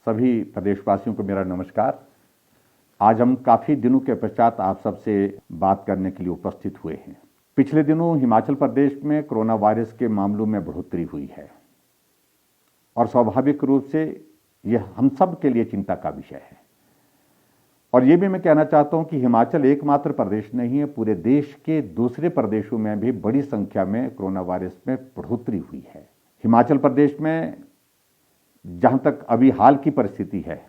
सभी प्रदेशवासियों को मेरा नमस्कार। आज हम काफ़ी दिनों के पश्चात आप सबसे बात करने के लिए उपस्थित हुए हैं। पिछले दिनों हिमाचल प्रदेश में कोरोना वायरस के मामलों में बढ़ोतरी हुई है और स्वाभाविक रूप से यह हम सब के लिए चिंता का विषय है। और यह भी मैं कहना चाहता हूं कि हिमाचल एकमात्र प्रदेश नहीं है, पूरे देश के दूसरे प्रदेशों में भी बड़ी संख्या में कोरोना वायरस में बढ़ोतरी हुई है। हिमाचल प्रदेश में जहां तक अभी हाल की परिस्थिति है,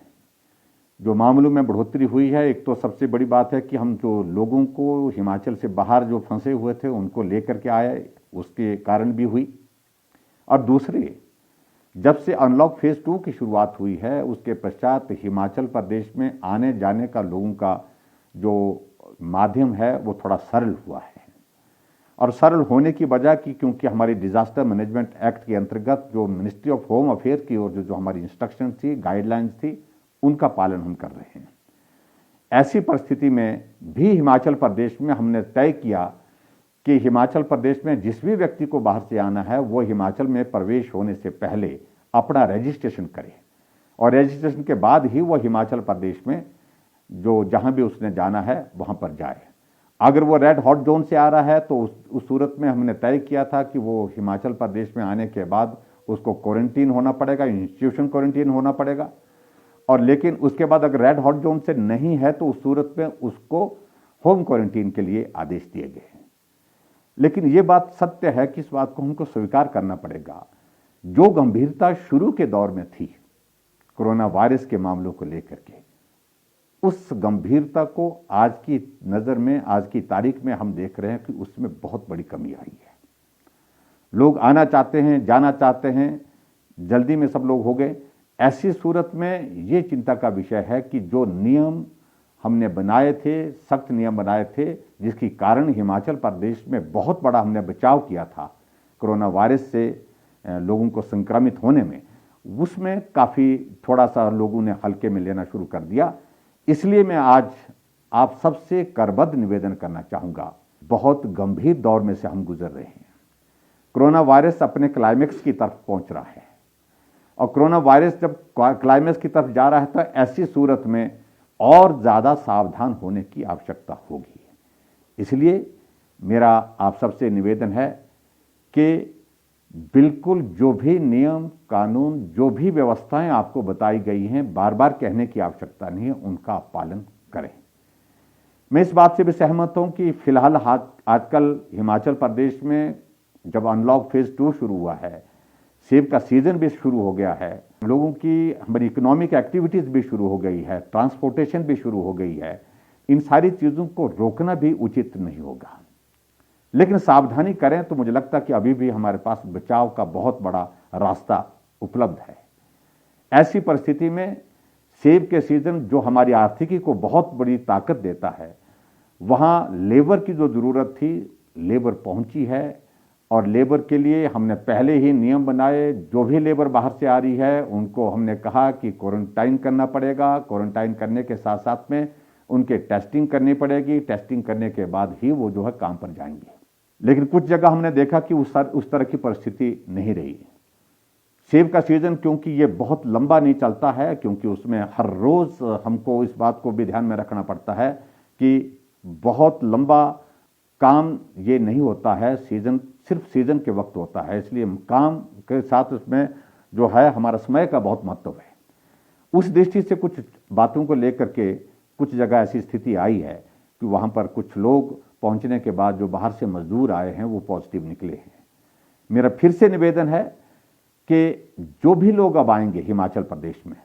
जो मामलों में बढ़ोतरी हुई है, एक तो सबसे बड़ी बात है कि हम जो लोगों को हिमाचल से बाहर जो फंसे हुए थे उनको लेकर के आए, उसके कारण भी हुई। और दूसरे, जब से अनलॉक फेज 2 की शुरुआत हुई है उसके पश्चात हिमाचल प्रदेश में आने जाने का लोगों का जो माध्यम है वो थोड़ा सरल हुआ है। और सरल होने की वजह की क्योंकि हमारी डिजास्टर मैनेजमेंट एक्ट के अंतर्गत जो मिनिस्ट्री ऑफ होम अफेयर की ओर जो हमारी इंस्ट्रक्शन थी, गाइडलाइंस थी, उनका पालन हम कर रहे हैं। ऐसी परिस्थिति में भी हिमाचल प्रदेश में हमने तय किया कि हिमाचल प्रदेश में जिस भी व्यक्ति को बाहर से आना है वो हिमाचल में प्रवेश होने से पहले अपना रजिस्ट्रेशन करे और रजिस्ट्रेशन के बाद ही वो हिमाचल प्रदेश में जो जहां भी उसने जाना है वहां पर जाए। अगर वो रेड हॉट जोन से आ रहा है तो उस सूरत में हमने तय किया था कि वो हिमाचल प्रदेश में आने के बाद उसको क्वारंटीन होना पड़ेगा, इंस्टीट्यूशन क्वारंटीन होना पड़ेगा। और लेकिन उसके बाद अगर रेड हॉट जोन से नहीं है तो उस सूरत में उसको होम क्वारंटीन के लिए आदेश दिए गए हैं। लेकिन यह बात सत्य है कि इस बात को हमको स्वीकार करना पड़ेगा, जो गंभीरता शुरू के दौर में थी कोरोना वायरस के मामलों को लेकर के, उस गंभीरता को आज की नजर में, आज की तारीख में हम देख रहे हैं कि उसमें बहुत बड़ी कमी आई है। लोग आना चाहते हैं, जाना चाहते हैं, जल्दी में सब लोग हो गए। ऐसी सूरत में यह चिंता का विषय है कि जो नियम हमने बनाए थे, सख्त नियम बनाए थे, जिसके कारण हिमाचल प्रदेश में बहुत बड़ा हमने बचाव किया था कोरोना वायरस से लोगों को संक्रमित होने में, उसमें काफ़ी थोड़ा सा लोगों ने हल्के में लेना शुरू कर दिया। इसलिए मैं आज आप सबसे करबद्ध निवेदन करना चाहूँगा, बहुत गंभीर दौर में से हम गुजर रहे हैं। कोरोना वायरस अपने क्लाइमेक्स की तरफ पहुँच रहा है और कोरोना वायरस जब क्लाइमेक्स की तरफ जा रहा है तो ऐसी सूरत में और ज़्यादा सावधान होने की आवश्यकता होगी। इसलिए मेरा आप सबसे निवेदन है कि बिल्कुल जो भी नियम कानून, जो भी व्यवस्थाएं आपको बताई गई हैं, बार बार कहने की आवश्यकता नहीं है, उनका आप पालन करें। मैं इस बात से भी सहमत हूं कि फिलहाल आजकल हिमाचल प्रदेश में जब अनलॉक फेज 2 शुरू हुआ है, सेब का सीजन भी शुरू हो गया है, लोगों की हमारी इकोनॉमिक एक्टिविटीज भी शुरू हो गई है, ट्रांसपोर्टेशन भी शुरू हो गई है। इन सारी चीज़ों को रोकना भी उचित नहीं होगा, लेकिन सावधानी करें तो मुझे लगता है कि अभी भी हमारे पास बचाव का बहुत बड़ा रास्ता उपलब्ध है। ऐसी परिस्थिति में सेब के सीजन जो हमारी आर्थिकी को बहुत बड़ी ताकत देता है, वहां लेबर की जो जरूरत थी, लेबर पहुंची है और लेबर के लिए हमने पहले ही नियम बनाए। जो भी लेबर बाहर से आ रही है उनको हमने कहा कि क्वारंटाइन करना पड़ेगा। क्वारंटाइन करने के साथ साथ में उनके टेस्टिंग करनी पड़ेगी। टेस्टिंग करने के बाद ही वो जो है काम पर जाएंगे। लेकिन कुछ जगह हमने देखा कि उस तरह की परिस्थिति नहीं रही। सेब का सीजन क्योंकि ये बहुत लंबा नहीं चलता है, क्योंकि उसमें हर रोज हमको इस बात को भी ध्यान में रखना पड़ता है कि बहुत लंबा काम ये नहीं होता है, सीजन सिर्फ सीजन के वक्त होता है। इसलिए काम के साथ उसमें जो है हमारा समय का बहुत महत्व है। उस दृष्टि से कुछ बातों को लेकर के कुछ जगह ऐसी स्थिति आई है कि वहां पर कुछ लोग पहुंचने के बाद जो बाहर से मजदूर आए हैं वो पॉजिटिव निकले हैं। मेरा फिर से निवेदन है कि जो भी लोग अब आएंगे हिमाचल प्रदेश में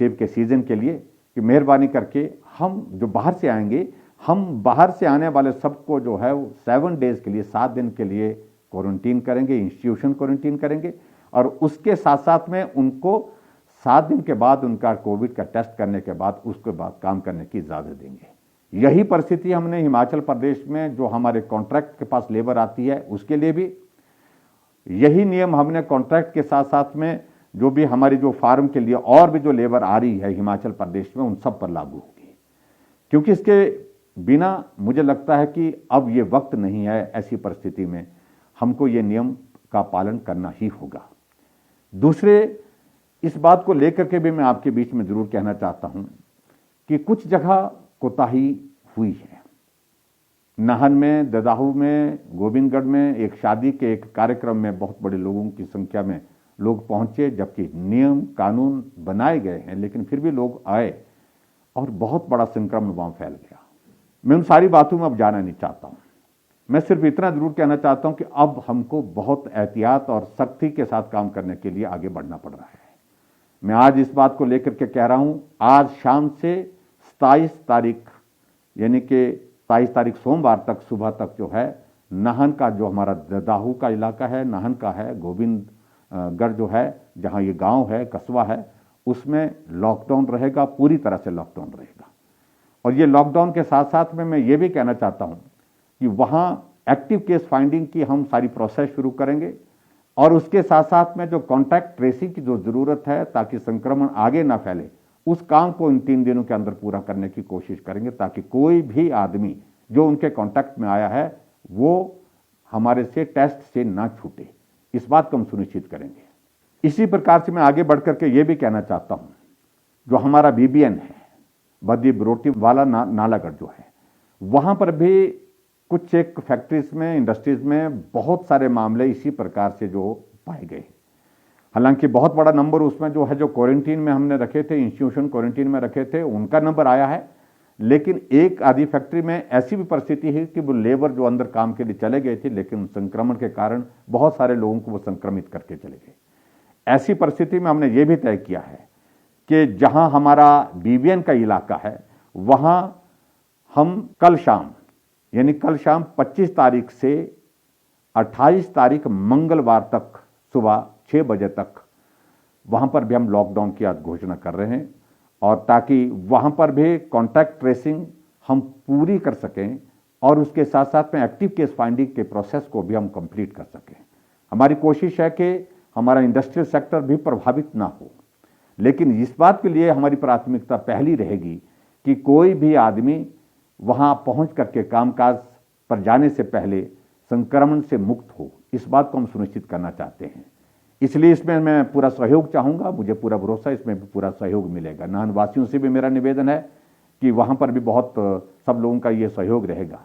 सेब के सीजन के लिए, कि मेहरबानी करके हम जो बाहर से आएंगे, हम बाहर से आने वाले सबको जो है 7 डेज के लिए, 7 दिन के लिए क्वारंटीन करेंगे, इंस्टीट्यूशन क्वारंटीन करेंगे और उसके साथ साथ में उनको 7 दिन के बाद उनका कोविड का टेस्ट करने के बाद उसके बाद काम करने की इजाजत देंगे। यही परिस्थिति हमने हिमाचल प्रदेश में जो हमारे कॉन्ट्रैक्ट के पास लेबर आती है उसके लिए भी यही नियम हमने कॉन्ट्रैक्ट के साथ साथ में जो भी हमारी जो फार्म के लिए और भी जो लेबर आ रही है हिमाचल प्रदेश में, उन सब पर लागू होगी। क्योंकि इसके बिना मुझे लगता है कि अब ये वक्त नहीं है, ऐसी परिस्थिति में हमको ये नियम का पालन करना ही होगा। दूसरे, इस बात को लेकर के भी मैं आपके बीच में जरूर कहना चाहता हूं कि कुछ जगह कोताही हुई है। नाहन में, ददाहू में, गोविंदगढ़ में एक शादी के एक कार्यक्रम में बहुत बड़े लोगों की संख्या में लोग पहुंचे, जबकि नियम कानून बनाए गए हैं, लेकिन फिर भी लोग आए और बहुत बड़ा संक्रमण वहां फैल गया। मैं उन सारी बातों में अब जाना नहीं चाहता हूं। मैं सिर्फ इतना जरूर कहना चाहता हूं कि अब हमको बहुत एहतियात और सख्ती के साथ काम करने के लिए आगे बढ़ना पड़ रहा है। मैं आज इस बात को लेकर के कह रहा हूं, आज शाम से 27 तारीख यानी कि 27 तारीख सोमवार तक सुबह तक जो है, नाहन का जो हमारा ददाहू का इलाका है, नाहन का है, गोविंदगढ़ जो है, जहां ये गांव है, कस्बा है, उसमें लॉकडाउन रहेगा, पूरी तरह से लॉकडाउन रहेगा। और ये लॉकडाउन के साथ साथ में मैं ये भी कहना चाहता हूं कि वहां एक्टिव केस फाइंडिंग की हम सारी प्रोसेस शुरू करेंगे और उसके साथ साथ में जो कॉन्टैक्ट ट्रेसिंग की जो जरूरत है ताकि संक्रमण आगे ना फैले, उस काम को इन 3 दिनों के अंदर पूरा करने की कोशिश करेंगे, ताकि कोई भी आदमी जो उनके कांटेक्ट में आया है वो हमारे से टेस्ट से ना छूटे। इस बात को हम सुनिश्चित करेंगे। इसी प्रकार से मैं आगे बढ़कर के ये भी कहना चाहता हूं, जो हमारा बीबीएन है, बद्दी बरोटी वाला नालागढ़ जो है, वहां पर भी कुछ एक फैक्ट्रीज में, इंडस्ट्रीज में बहुत सारे मामले इसी प्रकार से जो पाए गए। हालांकि बहुत बड़ा नंबर उसमें जो है, जो क्वारंटीन में हमने रखे थे, इंस्टीट्यूशन क्वारंटीन में रखे थे, उनका नंबर आया है। लेकिन एक आधी फैक्ट्री में ऐसी भी परिस्थिति है कि वो लेबर जो अंदर काम के लिए चले गए थे, लेकिन संक्रमण के कारण बहुत सारे लोगों को वो संक्रमित करके चले गए। ऐसी परिस्थिति में हमने ये भी तय किया है कि जहां हमारा बीबीएन का इलाका है, वहां हम कल शाम यानी कल शाम 25 तारीख से 28 तारीख मंगलवार तक सुबह 6 बजे तक वहां पर भी हम लॉकडाउन की आज घोषणा कर रहे हैं, और ताकि वहां पर भी कॉन्टैक्ट ट्रेसिंग हम पूरी कर सकें और उसके साथ साथ में एक्टिव केस फाइंडिंग के प्रोसेस को भी हम कंप्लीट कर सकें। हमारी कोशिश है कि हमारा इंडस्ट्रियल सेक्टर भी प्रभावित ना हो, लेकिन इस बात के लिए हमारी प्राथमिकता पहली रहेगी कि कोई भी आदमी वहां पहुंच करके कामकाज पर जाने से पहले संक्रमण से मुक्त हो। इस बात को हम सुनिश्चित करना चाहते हैं। इसलिए इसमें मैं पूरा सहयोग चाहूंगा, मुझे पूरा भरोसा इसमें भी पूरा सहयोग मिलेगा। नाहन वासियों से भी मेरा निवेदन है कि वहां पर भी बहुत सब लोगों का ये सहयोग रहेगा।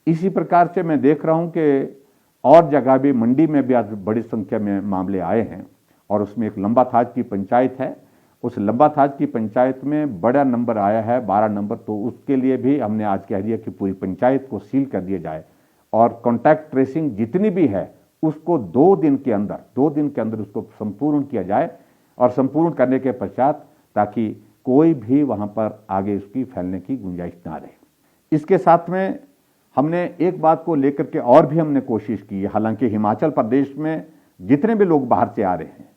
इसी प्रकार से मैं देख रहा हूं कि और जगह भी, मंडी में भी आज बड़ी संख्या में मामले आए हैं, और उसमें एक लंबा थाज की पंचायत है, उस लंबा थाज की पंचायत में बड़ा नंबर आया है, 12 नंबर। तो उसके लिए भी हमने आज कह दिया कि पूरी पंचायत को सील कर दिया जाए और कॉन्टैक्ट ट्रेसिंग जितनी भी है उसको 2 दिन के अंदर उसको संपूर्ण किया जाए, और संपूर्ण करने के पश्चात ताकि कोई भी वहां पर आगे उसकी फैलने की गुंजाइश ना रहे। इसके साथ में हमने एक बात को लेकर के और भी हमने कोशिश की है। हालांकि हिमाचल प्रदेश में जितने भी लोग बाहर से आ रहे हैं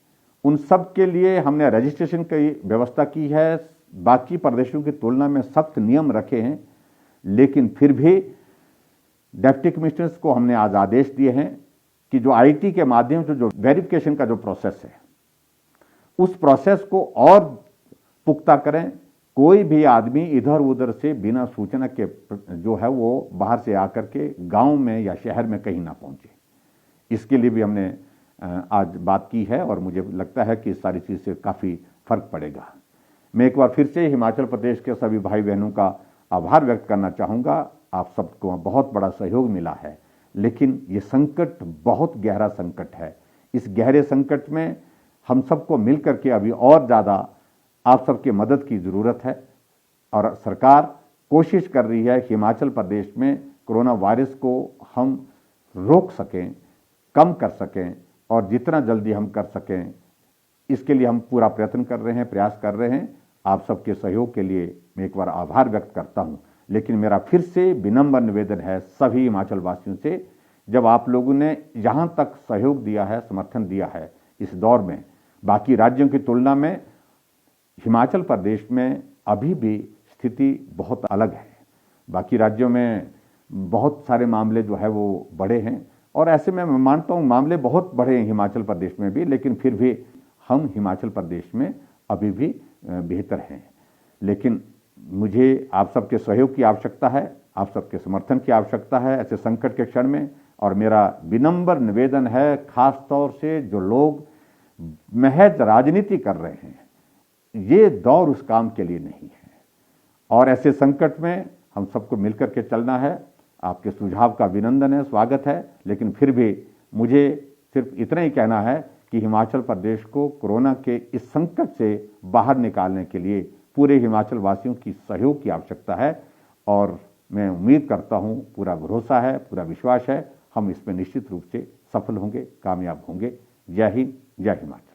उन सब के लिए हमने रजिस्ट्रेशन की व्यवस्था की है, बाकी प्रदेशों की तुलना में सख्त नियम रखे हैं, लेकिन फिर भी डिप्टी कमिश्नर्स को हमने आज आदेश दिए हैं कि जो आईटी के माध्यम से जो वेरिफिकेशन का जो प्रोसेस है, उस प्रोसेस को और पुख्ता करें। कोई भी आदमी इधर उधर से बिना सूचना के जो है वो बाहर से आकर के गांव में या शहर में कहीं ना पहुंचे। इसके लिए भी हमने आज बात की है, और मुझे लगता है कि इस सारी चीज से काफी फर्क पड़ेगा। मैं एक बार फिर से हिमाचल प्रदेश के सभी भाई बहनों का आभार व्यक्त करना चाहूंगा। आप सबको बहुत बड़ा सहयोग मिला है, लेकिन ये संकट बहुत गहरा संकट है। इस गहरे संकट में हम सबको मिलकर के अभी और ज्यादा आप सबकी मदद की जरूरत है, और सरकार कोशिश कर रही है हिमाचल प्रदेश में कोरोना वायरस को हम रोक सकें, कम कर सकें, और जितना जल्दी हम कर सकें इसके लिए हम पूरा प्रयत्न कर रहे हैं, प्रयास कर रहे हैं। आप सबके सहयोग के लिए मैं एक बार आभार व्यक्त करता हूं, लेकिन मेरा फिर से विनम्र निवेदन है सभी हिमाचल वासियों से, जब आप लोगों ने यहां तक सहयोग दिया है, समर्थन दिया है इस दौर में, बाकी राज्यों की तुलना में हिमाचल प्रदेश में अभी भी स्थिति बहुत अलग है। बाकी राज्यों में बहुत सारे मामले जो है वो बड़े हैं, और ऐसे में मैं मानता हूं मामले बहुत बड़े हैं हिमाचल प्रदेश में भी, लेकिन फिर भी हम हिमाचल प्रदेश में अभी भी बेहतर हैं। लेकिन मुझे आप सबके सहयोग की आवश्यकता है, आप सबके समर्थन की आवश्यकता है ऐसे संकट के क्षण में। और मेरा विनम्र निवेदन है, खास तौर से जो लोग महज राजनीति कर रहे हैं, ये दौर उस काम के लिए नहीं है। और ऐसे संकट में हम सबको मिलकर के चलना है। आपके सुझाव का अभिनंदन है, स्वागत है, लेकिन फिर भी मुझे सिर्फ इतना ही कहना है कि हिमाचल प्रदेश को कोरोना के इस संकट से बाहर निकालने के लिए पूरे हिमाचल वासियों की सहयोग की आवश्यकता है। और मैं उम्मीद करता हूं, पूरा भरोसा है, पूरा विश्वास है, हम इसमें निश्चित रूप से सफल होंगे, कामयाब होंगे। जय हिंद, जय हिमाचल।